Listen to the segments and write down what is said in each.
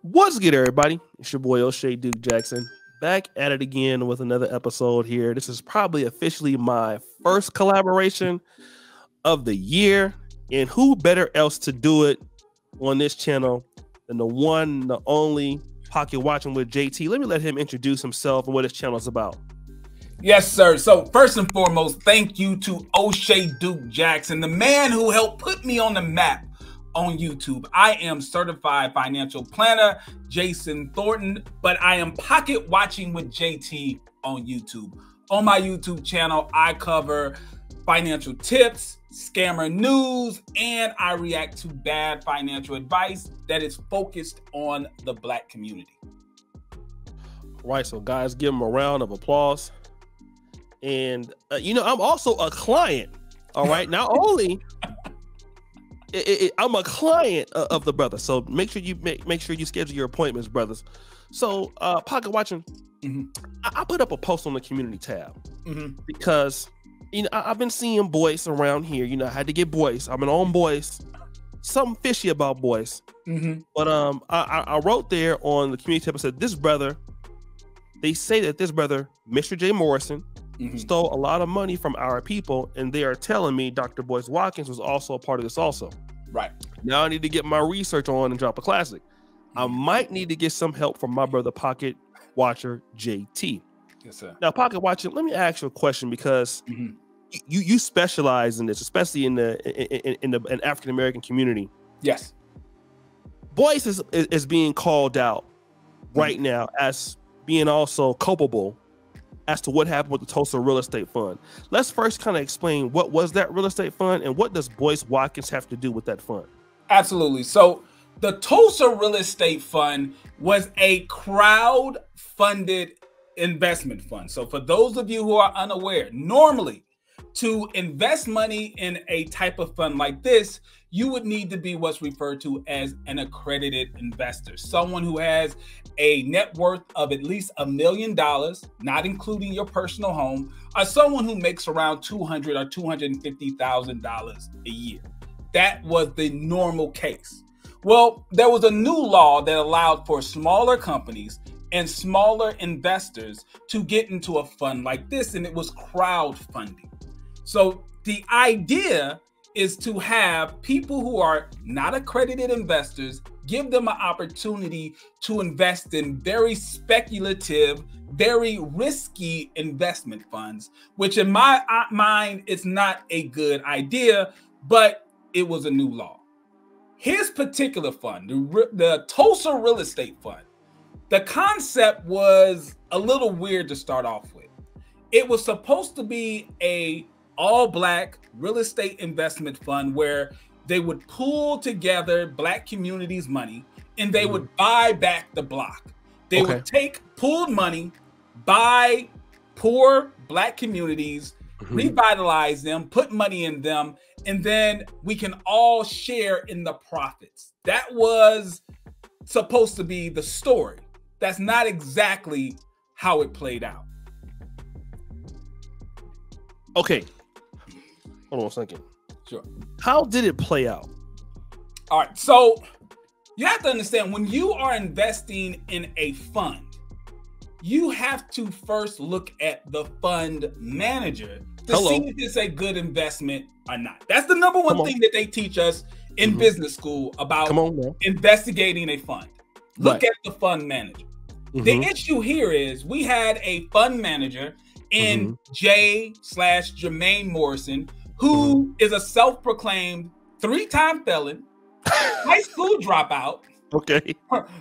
What's good, everybody? It's your boy O'Shea Duke Jackson, back at it again with another episode here. This is probably officially my first collaboration of the year, and who better else to do it on this channel than the one, the only Pocket Watching with JT. Let me let him introduce himself and what his channel is about. Yes, sir. So first and foremost, thank you to O'Shea Duke Jackson, the man who helped put me on the map on YouTube. I am certified financial planner Jason Thornton, but I am Pocket Watching with JT on YouTube. On my YouTube channel, I cover financial tips, scammer news, and I react to bad financial advice that is focused on the Black community. Right, so guys, give him a round of applause. And I'm also a client. All right, not only I'm a client of the brother, so make sure you schedule your appointments, brothers. So Pocket Watching, I put up a post on the community tab because I've been seeing Boyce around here. I had to get Boyce. I'm an on Boyce. Something fishy about Boyce. But I wrote there on the community tab. I said this brother. They say that this brother, Mr. J. Morrison, stole a lot of money from our people, and they are telling me Dr. Boyce Watkins was also a part of this also. Right. Now I need to get my research on and drop a classic. I might need to get some help from my brother Pocket Watcher JT. Yes, sir. Now, Pocket Watcher, let me ask you a question because you specialize in this, especially in the African American community. Yes. Boyce is being called out right now as being also culpable as to what happened with the Tulsa Real Estate Fund. Let's first kind of explain what was that real estate fund and what does Boyce Watkins have to do with that fund? Absolutely. So the Tulsa Real Estate Fund was a crowd-funded investment fund. So for those of you who are unaware, normally to invest money in a type of fund like this, you would need to be what's referred to as an accredited investor, someone who has a net worth of at least $1 million, not including your personal home, or someone who makes around $200,000 or $250,000 a year. That was the normal case. Well, there was a new law that allowed for smaller companies and smaller investors to get into a fund like this, and it was crowdfunding. So the idea is to have people who are not accredited investors, give them an opportunity to invest in very speculative, very risky investment funds, which in my mind is not a good idea, but it was a new law. His particular fund, the Tulsa Real Estate Fund, the concept was a little weird to start off with. It was supposed to be a all-Black real estate investment fund where they would pool together Black communities' money and they would buy back the block. They would take pooled money, buy poor Black communities, revitalize them, put money in them, and then we can all share in the profits. That was supposed to be the story. That's not exactly how it played out. Okay. Hold on a second. Sure. How did it play out? All right. So you have to understand when you are investing in a fund, you have to first look at the fund manager to see if it's a good investment or not. That's the number one thing that they teach us in business school about investigating a fund. Look at the fund manager. The issue here is we had a fund manager in Jermaine Morrison, who is a self-proclaimed 3-time felon, high school dropout,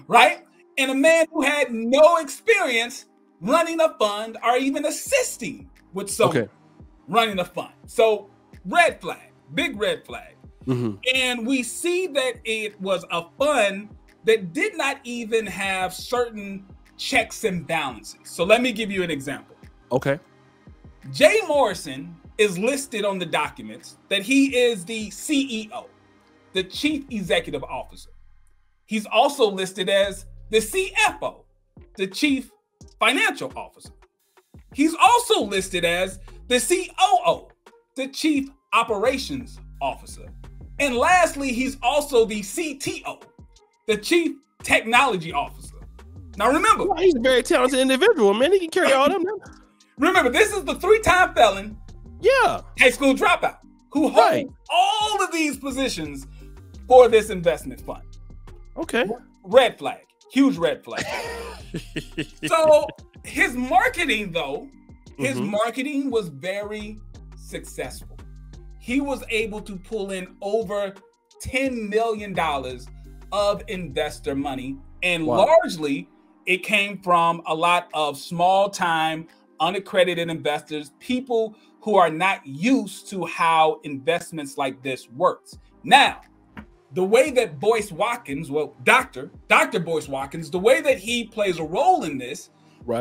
right? And a man who had no experience running a fund or even assisting with someone running a fund. So red flag, big red flag. And we see that it was a fund that did not even have certain checks and balances. So let me give you an example. Jay Morrison is listed on the documents that he is the CEO, the Chief Executive Officer. He's also listed as the CFO, the Chief Financial Officer. He's also listed as the COO, the Chief Operations Officer. And lastly, he's also the CTO, the Chief technology officer. Now remember, well, he's a very talented individual, man. He can carry all them. Remember, this is the 3-time felon, high school dropout, who holds all of these positions for this investment fund. Okay. Red flag, huge red flag. So his marketing, though, marketing was very successful. He was able to pull in over $10 million of investor money, and largely it came from a lot of small-time, unaccredited investors, people who are not used to how investments like this works. Now, the way that Boyce Watkins, Dr. Boyce Watkins, the way that he plays a role in this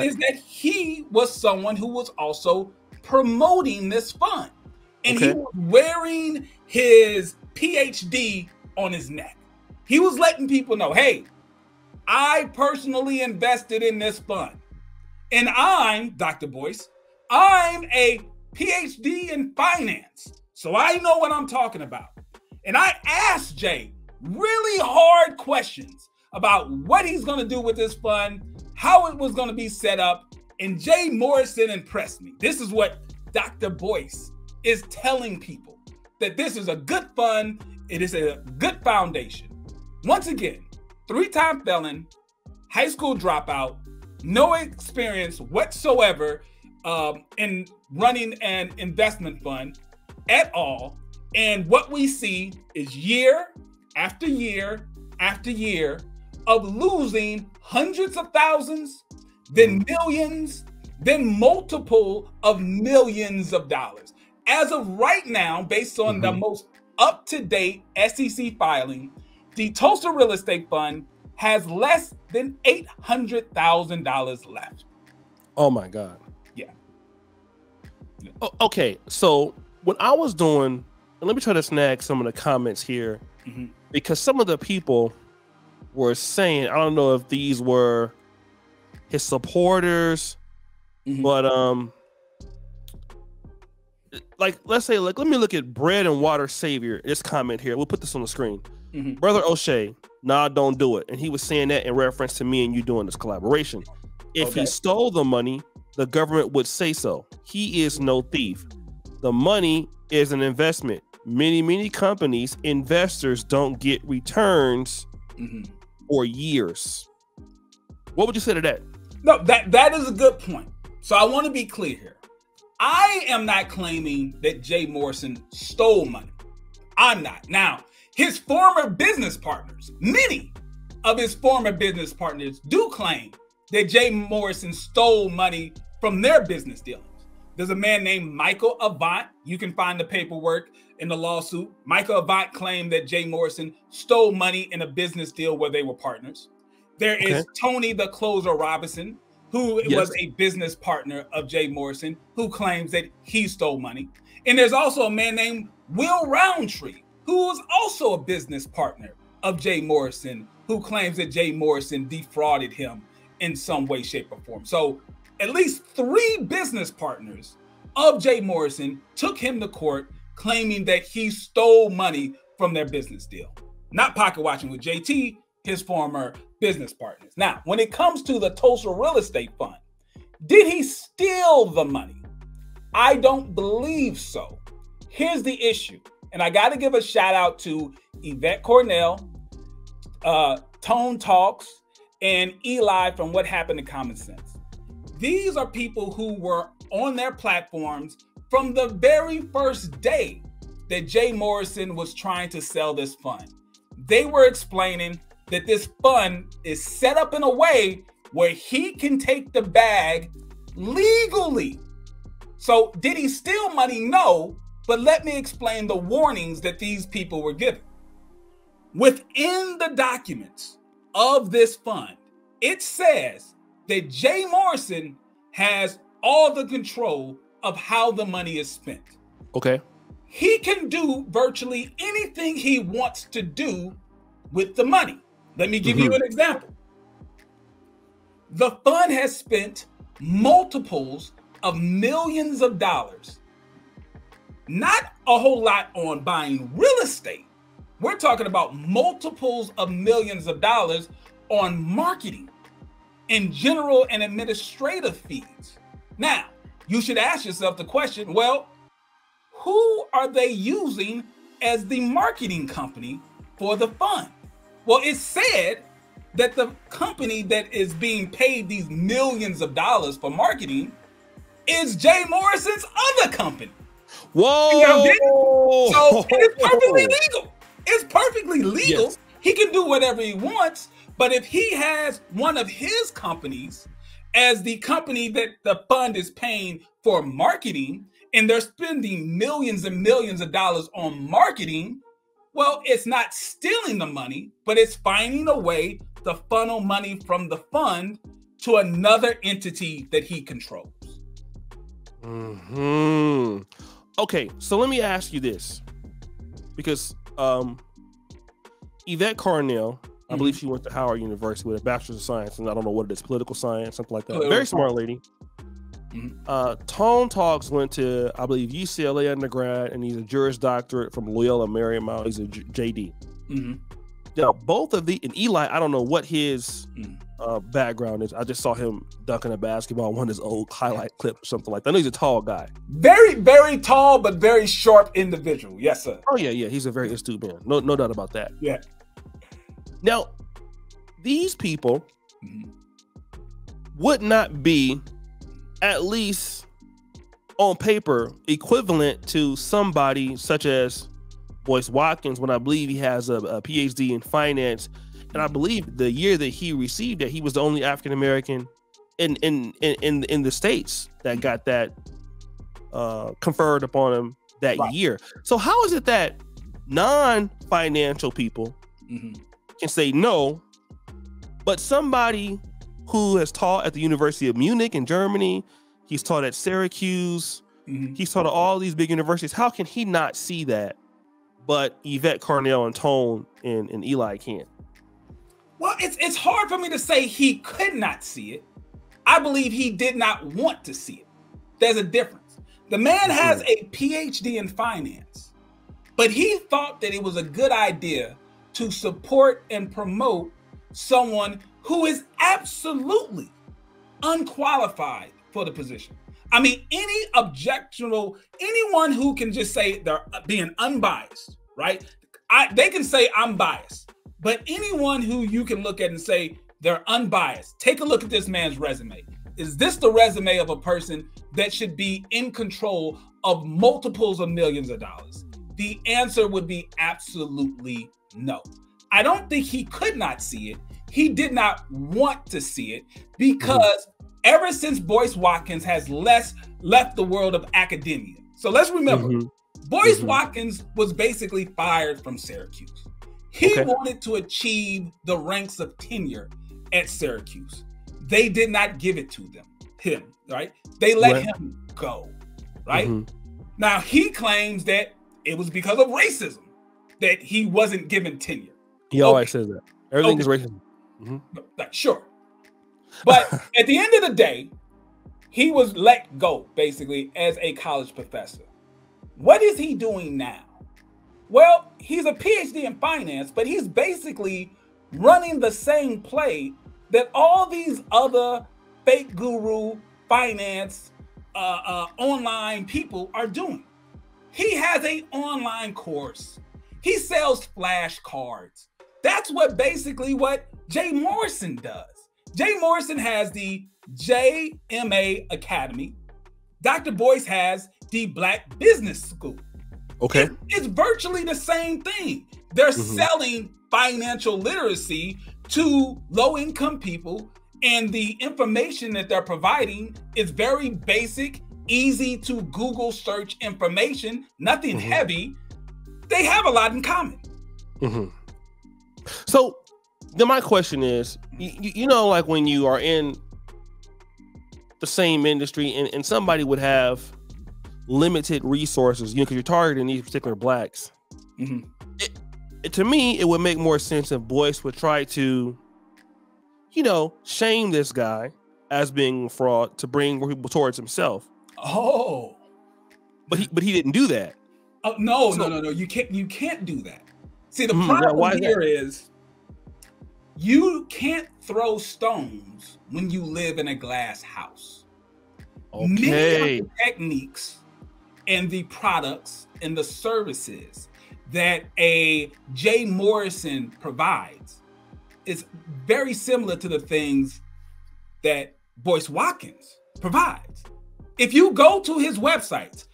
is that he was someone who was also promoting this fund. And he was wearing his PhD on his neck. He was letting people know, hey, I personally invested in this fund. And I'm, Dr. Boyce, I'm a PhD in finance. So I know what I'm talking about. And I asked Jay really hard questions about what he's going to do with this fund, how it was going to be set up. And Jay Morrison impressed me. This is what Dr. Boyce is telling people, that this is a good fund. It is a good foundation. Once again, 3-time felon, high school dropout, no experience whatsoever in running an investment fund at all. And what we see is year after year after year of losing hundreds of thousands, then millions, then multiple of millions of dollars. As of right now, based on the most up-to-date SEC filing, the Tulsa Real Estate Fund has less than $800,000 left. Oh my God. Yeah. Okay, so when I was doing, and let me try to snag some of the comments here, because some of the people were saying, I don't know if these were his supporters, but like, let's say, like, let me look at Bread and Water Savior, this comment here. We'll put this on the screen. Brother O'Shea, nah, don't do it. And he was saying that in reference to me and you doing this collaboration. If he stole the money, the government would say so. He is no thief. The money is an investment. Many companies, investors don't get returns for years. What would you say to that? No, that is a good point. So I want to be clear here. I am not claiming that Jay Morrison stole money. I'm not. Now, his former business partners, many of his former business partners do claim that Jay Morrison stole money from their business dealings. There's a man named Michael Avant. You can find the paperwork in the lawsuit. Michael Avant claimed that Jay Morrison stole money in a business deal where they were partners. There is Tony the Closer Robinson, who was a business partner of Jay Morrison, who claims that he stole money. And there's also a man named Will Roundtree, who was also a business partner of Jay Morrison, who claims that Jay Morrison defrauded him in some way, shape, or form. So at least 3 business partners of Jay Morrison took him to court claiming that he stole money from their business deal. Not pocket watching with JT, his former business partners. Now, when it comes to the Tulsa Real Estate Fund, did he steal the money? I don't believe so. Here's the issue. And I got to give a shout out to Yvette Cornell, Tone Talks, and Eli from What Happened to Common Sense. These are people who were on their platforms from the very first day that Jay Morrison was trying to sell this fund. They were explaining that this fund is set up in a way where he can take the bag legally. So did he steal money? No, but let me explain the warnings that these people were given. Within the documents of this fund, it says that Jay Morrison has all the control of how the money is spent. Okay. He can do virtually anything he wants to do with the money. Let me give you an example. The fund has spent multiples of millions of dollars. Not a whole lot on buying real estate. We're talking about multiples of millions of dollars on marketing and general and administrative fees. Now, you should ask yourself the question, well, who are they using as the marketing company for the fund? Well, it's said that the company that is being paid these millions of dollars for marketing is Jay Morrison's other company. Whoa! So it's perfectly legal. It's perfectly legal. Yes. He can do whatever he wants, but if he has one of his companies as the company that the fund is paying for marketing, and they're spending millions and millions of dollars on marketing, well, it's not stealing the money, but it's finding a way to funnel money from the fund to another entity that he controls. Okay, so let me ask you this, because Yvette Carnell, I believe she went to Howard University with a bachelor's of science, and I don't know what it is, political science, something like that. Very smart lady. Tone Talks went to, I believe, UCLA undergrad, and he's a Juris Doctorate from Loyola Marymount. He's a JD. Now, both of the, and Eli, I don't know what his background is. I just saw him dunking a basketball on one of his old highlight clips or something like that. I know he's a tall guy. Very, very tall, but very sharp individual. Yes, sir. Oh, yeah. He's a very astute man. No doubt about that. Yeah. Now, these people would not be, at least on paper, equivalent to somebody such as Boyce Watkins, when I believe he has a PhD in finance. And I believe the year that he received it, he was the only African American in the States that got that conferred upon him that year. So how is it that non-financial people can say no, but somebody who has taught at the University of Munich in Germany, he's taught at Syracuse, he's taught at all these big universities, how can he not see that, but Yvette Carnell and Tone and Eli can't? Well, it's hard for me to say he could not see it. I believe he did not want to see it. There's a difference. The man has a PhD in finance, but he thought that it was a good idea to support and promote someone who is absolutely unqualified for the position. I mean, anyone who can just say they're being unbiased, right? They can say I'm biased, but anyone who you can look at and say they're unbiased, take a look at this man's resume. Is this the resume of a person that should be in control of multiples of millions of dollars? The answer would be absolutely no. I don't think he could not see it. He did not want to see it because ever since Boyce Watkins has left the world of academia. So let's remember, Boyce Watkins was basically fired from Syracuse. He wanted to achieve the ranks of tenure at Syracuse. They did not give it to him, right? They let him go, right? Now, he claims that it was because of racism that he wasn't given tenure. He always says that. Everything is racism. Sure. But at the end of the day, he was let go, basically, as a college professor. What is he doing now? Well, he's a PhD in finance, but he's basically running the same play that all these other fake guru finance online people are doing. He has an online course. He sells flashcards. That's what Jay Morrison does. Jay Morrison has the JMA Academy. Dr. Boyce has the Black Business School. Okay. It's virtually the same thing. They're selling financial literacy to low-income people, and the information that they're providing is very basic, easy to Google search information, nothing heavy. They have a lot in common. So then my question is, you know, like when you are in the same industry and somebody would have limited resources, you know, because you're targeting these particular blacks. To me, it would make more sense if Boyce would try to, you know, shame this guy as being a fraud to bring more people towards himself. Oh, but he didn't do that. Oh, no. You can't do that. See, the problem here is You can't throw stones when you live in a glass house. Okay. Many of the techniques and the products and the services that a Jay Morrison provides is very similar to the things that Boyce Watkins provides. If you go to his websites,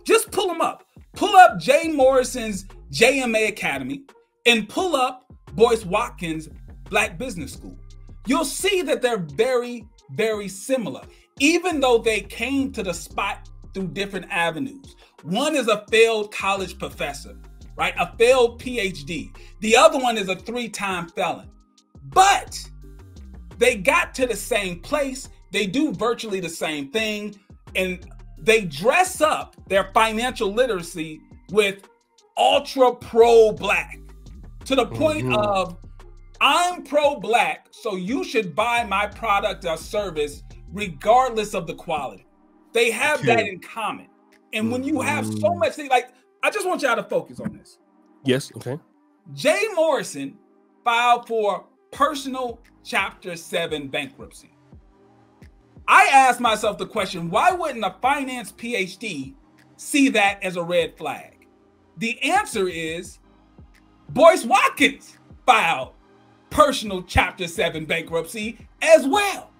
just pull them up. Pull up Jay Morrison's JMA Academy and pull up Boyce Watkins' Black Business School. You'll see that they're very, very similar, even though they came to the spot through different avenues. One is a failed college professor, right? A failed PhD. The other one is a 3-time felon. But they got to the same place. They do virtually the same thing. And they dress up their financial literacy with ultra pro-Black to the point of, I'm pro-Black, so you should buy my product or service regardless of the quality. They have that in common. And when you have so much, like, I just want y'all to focus on this. Yes, okay. Jay Morrison filed for personal Chapter 7 bankruptcy. I asked myself the question, why wouldn't a finance PhD see that as a red flag? The answer is Boyce Watkins filed personal Chapter 7 bankruptcy as well.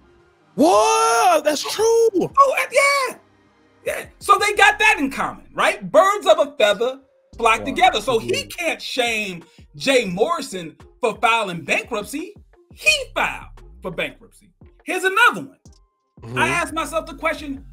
Whoa, that's true. Oh, yeah. So they got that in common, right? Birds of a feather flock together. So he can't shame Jay Morrison for filing bankruptcy. He filed for bankruptcy. Here's another one. I asked myself the question,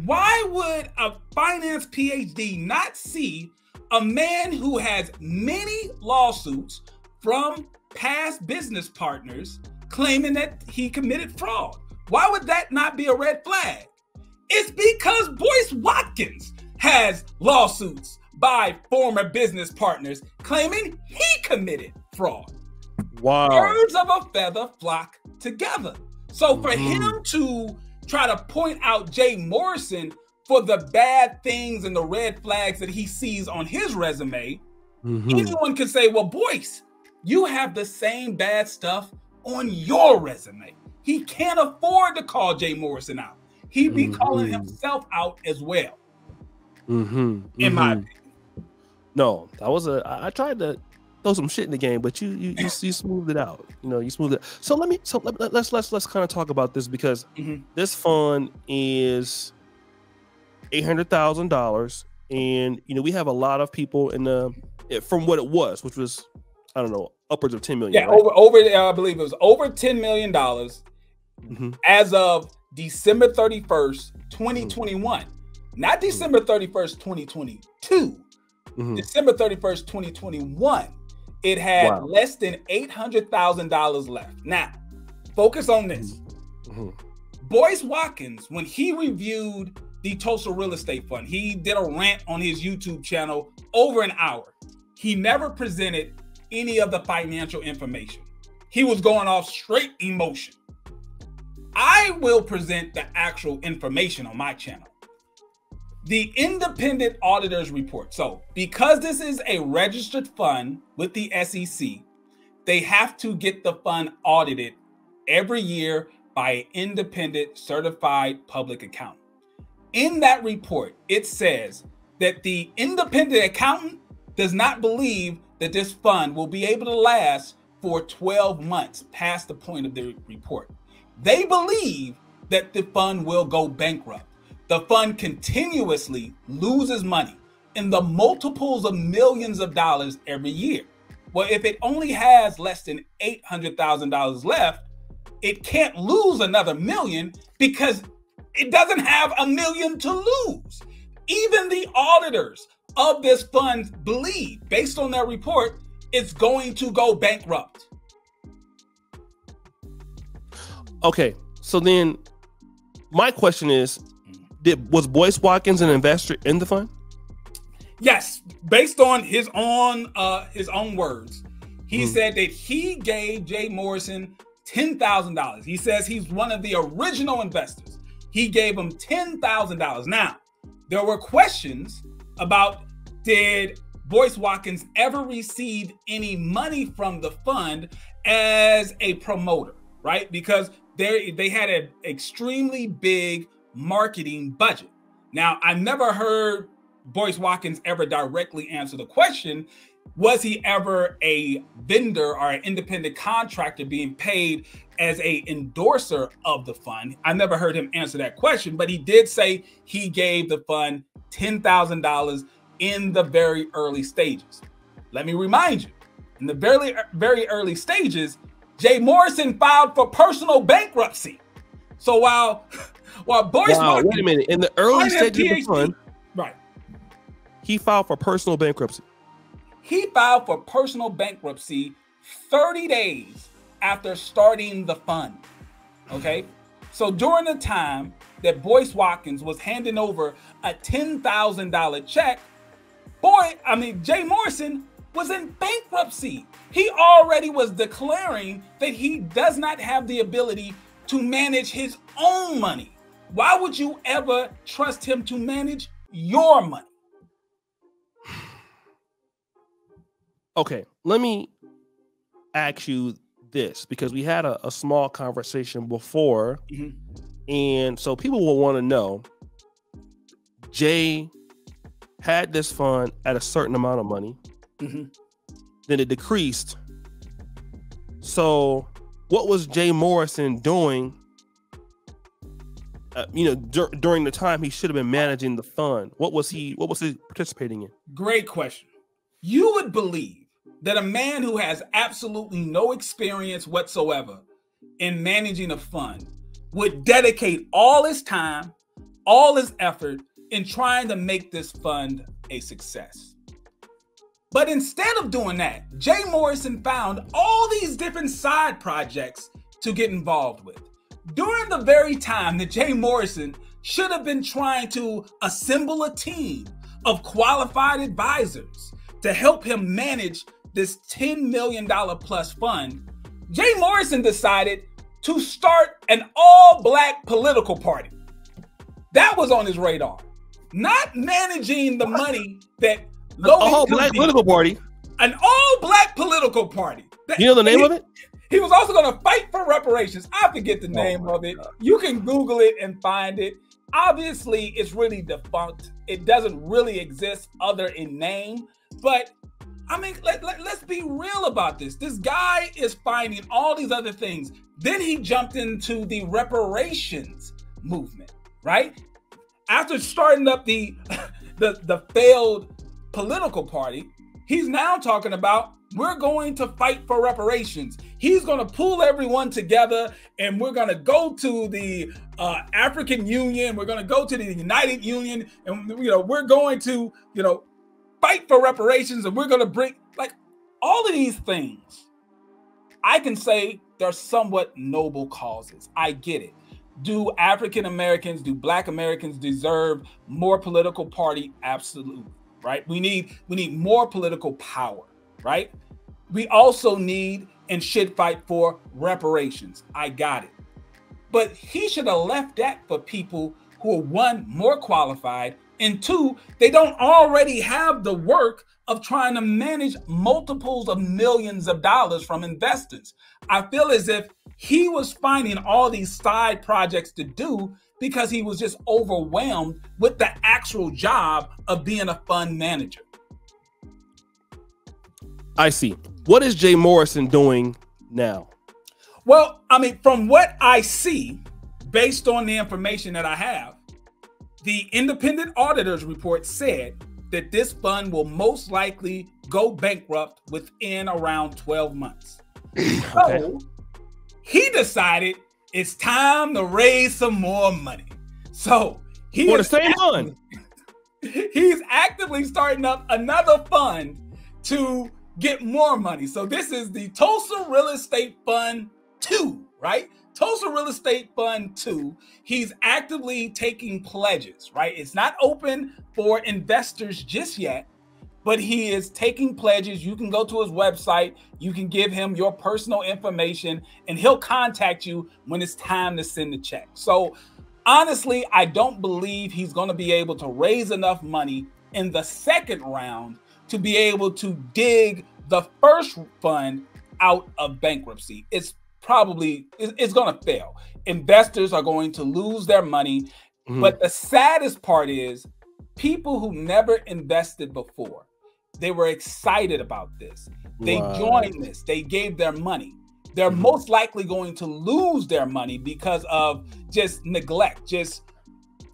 why would a finance PhD not see a man who has many lawsuits from past business partners claiming that he committed fraud? Why would that not be a red flag? It's because Boyce Watkins has lawsuits by former business partners claiming he committed fraud. Wow. Birds of a feather flock together. So for him to try to point out Jay Morrison for the bad things and the red flags that he sees on his resume, anyone can say, well, Boyce, you have the same bad stuff on your resume. He can't afford to call Jay Morrison out. He'd be calling himself out as well. In my opinion. No, that was I tried to throw some shit in the game, but you smoothed it out. You know, you smoothed it. So let's kind of talk about this, because this fund is $800,000, and you know, we have a lot of people in the from what it was, which was, I don't know, upwards of 10 million. Yeah, right? over I believe it was over $10 million as of December 31st, 2021. Not December 31st, 2022. December 31st, 2021. It had less than $800,000 left. Now, focus on this. Boyce Watkins, when he reviewed the Tulsa Real Estate Fund, he did a rant on his YouTube channel over an hour. He never presented any of the financial information. He was going off straight emotion. I will present the actual information on my channel. The independent auditor's report. So because this is a registered fund with the SEC, they have to get the fund audited every year by an independent certified public accountant. In that report, it says that the independent accountant does not believe that this fund will be able to last for 12 months past the point of the report. They believe that the fund will go bankrupt. The fund continuously loses money in the multiples of millions of dollars every year. Well, if it only has less than $800,000 left, it can't lose another million because it doesn't have $1 million to lose. Even the auditors of this fund believe, based on their report, it's going to go bankrupt. Okay, so then my question is, was Boyce Watkins an investor in the fund? Yes, based on his own words. He said that he gave Jay Morrison $10,000. He says he's one of the original investors. He gave him $10,000. Now, there were questions about, did Boyce Watkins ever receive any money from the fund as a promoter, right? Because they had an extremely big marketing budget. Now, I never heard Boyce Watkins ever directly answer the question, was he ever a vendor or an independent contractor being paid as a endorser of the fund? I never heard him answer that question, but he did say he gave the fund $10,000 in the very early stages. Let me remind you, in the very early stages, Jay Morrison filed for personal bankruptcy. So while Boyce Watkins, wait a minute, in the early stages of the fund, right, he filed for personal bankruptcy. He filed for personal bankruptcy 30 days after starting the fund. Okay, so during the time that Boyce Watkins was handing over a $10,000 check, Jay Morrison was in bankruptcy. He already was declaring that he does not have the ability to manage his own money. Why would you ever trust him to manage your money? Okay, let me ask you this, because we had a small conversation before, and so people will want to know, Jay had this fund at a certain amount of money, then it decreased. So what was Jay Morrison doing during the time he should have been managing the fund? What was he participating in? Great question. You would believe that a man who has absolutely no experience whatsoever in managing a fund would dedicate all his time, all his effort in trying to make this fund a success. But instead of doing that, Jay Morrison found all these different side projects to get involved with. During the very time that Jay Morrison should have been trying to assemble a team of qualified advisors to help him manage this $10 million plus fund, Jay Morrison decided to start an all-black political party. That was on his radar. Not managing the money that all-black political party. An all-black political party. You know the name of it? He was also going to fight for reparations. I forget the name of it. You can Google it and find it. Obviously, it's really defunct. It doesn't really exist other in name. But I mean, let's be real about this. This guy is finding all these other things. Then he jumped into the reparations movement, right? After starting up the failed political party, he's now talking about, we're going to fight for reparations. He's going to pull everyone together, and we're going to go to the African Union. We're going to go to the United Union, and we're going to fight for reparations, and we're going to bring, like, all of these things. I can say they're somewhat noble causes. I get it. Do African Americans, do Black Americans deserve more political party? Absolutely. Right? We need more political power, right? We also need and should fight for reparations. I got it. But he should have left that for people who are, one, more qualified, and two, they don't already have the work of trying to manage multiples of millions of dollars from investors. I feel as if he was finding all these side projects to do because he was just overwhelmed with the actual job of being a fund manager. I see. What is Jay Morrison doing now? Well, I mean, from what I see, based on the information that I have, the independent auditor's report said that this fund will most likely go bankrupt within around 12 months. Okay. So he decided it's time to raise some more money. So for the same fund. He's actively starting up another fund to get more money. So this is the Tulsa Real Estate Fund 2, right? Tulsa Real Estate Fund 2. He's actively taking pledges, right? It's not open for investors just yet, but he is taking pledges. You can go to his website. You can give him your personal information, and he'll contact you when it's time to send the check. So honestly, I don't believe he's going to be able to raise enough money in the second round to be able to dig the first fund out of bankruptcy. It's going to fail. Investors are going to lose their money. But the saddest part is people who never invested before, they were excited about this. They joined this. They gave their money. They're most likely going to lose their money because of just neglect, just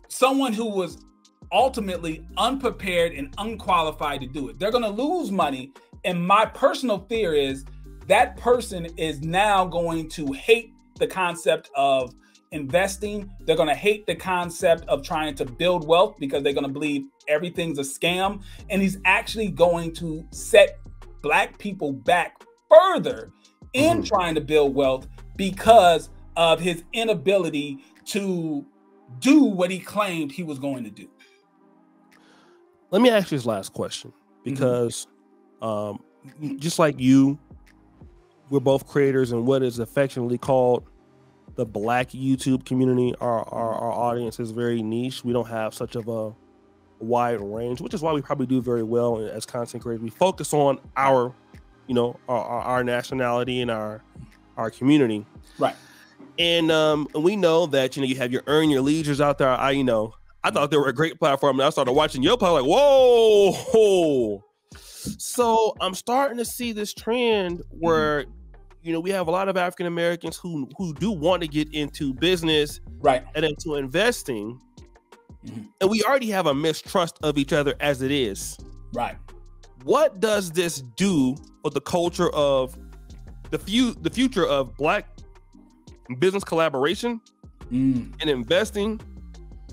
someone who was ultimately unprepared and unqualified to do it. They're going to lose money. And my personal fear is that person is now going to hate the concept of investing. They're going to hate the concept of trying to build wealth because they're going to believe everything's a scam. And he's actually going to set Black people back further in trying to build wealth because of his inability to do what he claimed he was going to do. Let me ask you this last question, because just like you, we're both creators in what is affectionately called the Black YouTube community. Our audience is very niche. We don't have such of a wide range, which is why we probably do very well as content creators. We focus on our nationality and our community, right? And we know that you have your Earn Your Leisures out there. I thought they were a great platform, and I started watching your platform like, whoa. So I'm starting to see this trend where we have a lot of African Americans who do want to get into business, right, and into investing, and we already have a mistrust of each other as it is, right. What does this do for the culture of the future of Black business collaboration and investing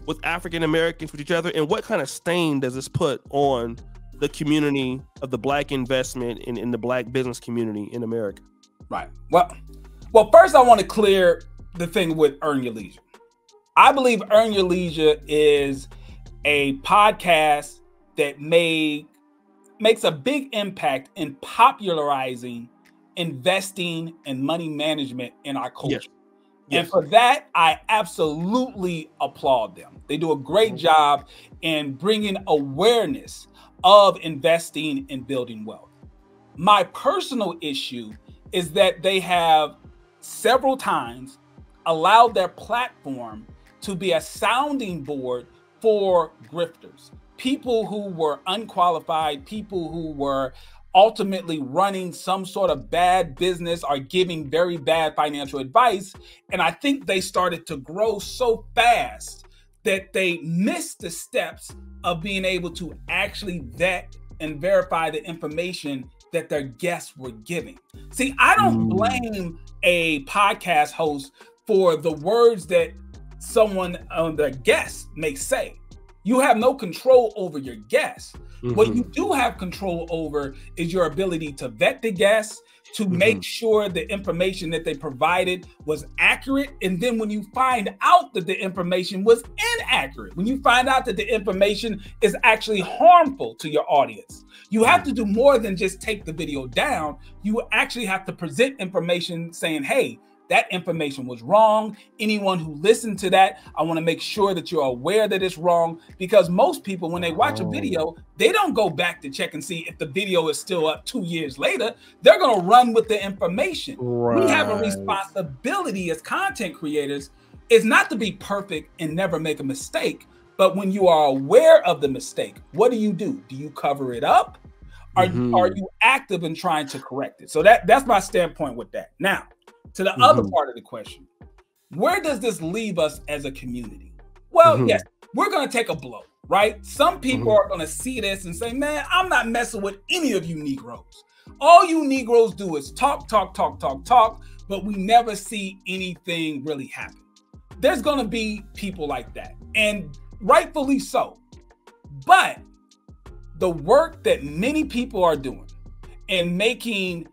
with African Americans with each other? And what kind of stain does this put on the community of the Black investment in the Black business community in America? Right. Well, first I want to clear the thing with Earn Your Leisure. I believe Earn Your Leisure is a podcast that makes a big impact in popularizing investing and money management in our culture. Yes. And for that, I absolutely applaud them. They do a great job in bringing awareness of investing and building wealth. My personal issue is that they have several times allowed their platform to be a sounding board for grifters, people who were unqualified, people who were ultimately running some sort of bad business or giving very bad financial advice. And I think they started to grow so fast that they missed the steps of being able to actually vet and verify the information that their guests were giving. See, I don't blame a podcast host for the words that someone on their guest may say. You have no control over your guests. What you do have control over is your ability to vet the guests, to make sure the information that they provided was accurate. And then when you find out that the information was inaccurate, when you find out that the information is actually harmful to your audience, you have to do more than just take the video down. You actually have to present information saying, hey, that information was wrong. Anyone who listened to that, I want to make sure that you're aware that it's wrong, because most people, when they watch a video, they don't go back to check and see if the video is still up 2 years later. They're going to run with the information. Right. We have a responsibility as content creators is not to be perfect and never make a mistake. But when you are aware of the mistake, what do? Do you cover it up? Are you active in trying to correct it? So that's my standpoint with that. Now, to the other part of the question, where does this leave us as a community? Well, yes, we're going to take a blow, right? Some people are going to see this and say, man, I'm not messing with any of you Negroes. All you Negroes do is talk, but we never see anything really happen. There's going to be people like that, and rightfully so. But the work that many people are doing in making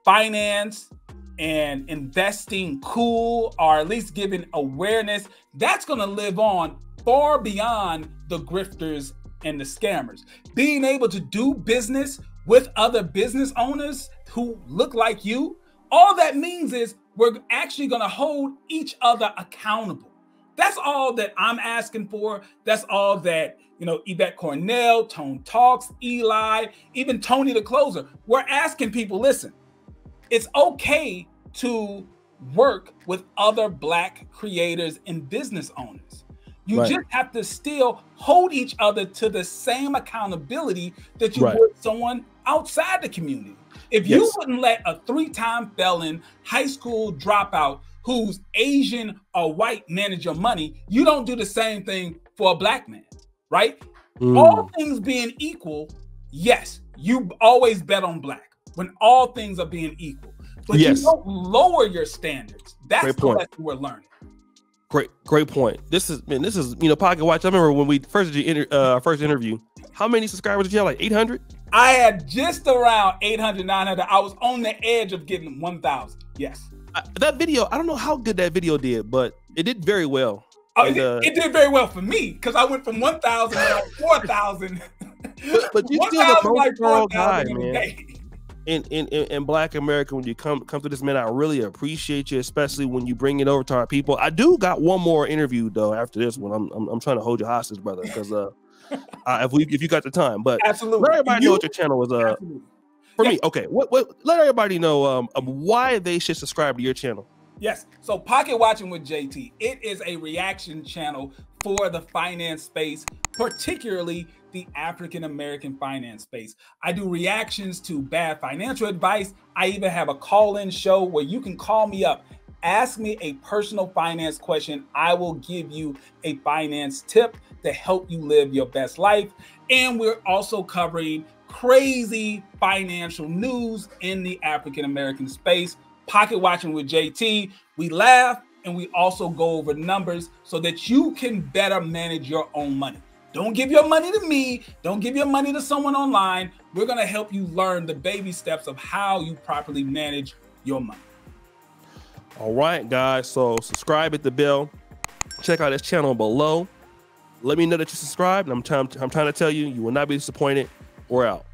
finance and investing cool, or at least giving awareness, that's going to live on far beyond the grifters and the scammers. Being able to do business with other business owners who look like you, all that means is we're actually going to hold each other accountable. That's all that I'm asking for. That's all that, Yvette Cornell, Tone Talks, Eli, even Tony the Closer, we're asking people, listen, it's okay to work with other Black creators and business owners. You just have to still hold each other to the same accountability that you would someone outside the community. If you wouldn't let a 3-time felon high school dropout who's Asian or white manage your money, you don't do the same thing for a Black man, right? All things being equal, yes, you always bet on Black when all things are being equal. But you don't lower your standards. That's the lesson we're learning. Great point. This is Pocket Watch. I remember when we first did first interview. How many subscribers did you have? Like 800? I had just around 800, 900. I was on the edge of getting 1,000. Yes. That video, I don't know how good that video did, but it did very well. It did very well for me because I went from 1,000 to 4,000. But you're still the most thorough guy, man. In Black America, when you come to this, man, I really appreciate you, especially when you bring it over to our people. I do got one more interview though after this one. I'm trying to hold you hostage, brother, because if you got the time, but absolutely, let everybody know what your channel is. For me, okay. What let everybody know why they should subscribe to your channel. Yes. So Pocket Watching with JT, it is a reaction channel for the finance space, particularly the African-American finance space. I do reactions to bad financial advice. I even have a call-in show where you can call me up, ask me a personal finance question. I will give you a finance tip to help you live your best life. And we're also covering crazy financial news in the African-American space. Pocket Watching with JT, we laugh and we also go over numbers so that you can better manage your own money. Don't give your money to me. Don't give your money to someone online. We're going to help you learn the baby steps of how you properly manage your money. All right, guys. So subscribe, hit the bell. Check out this channel below. Let me know that you subscribed. And I'm trying to tell you, you will not be disappointed. We're out.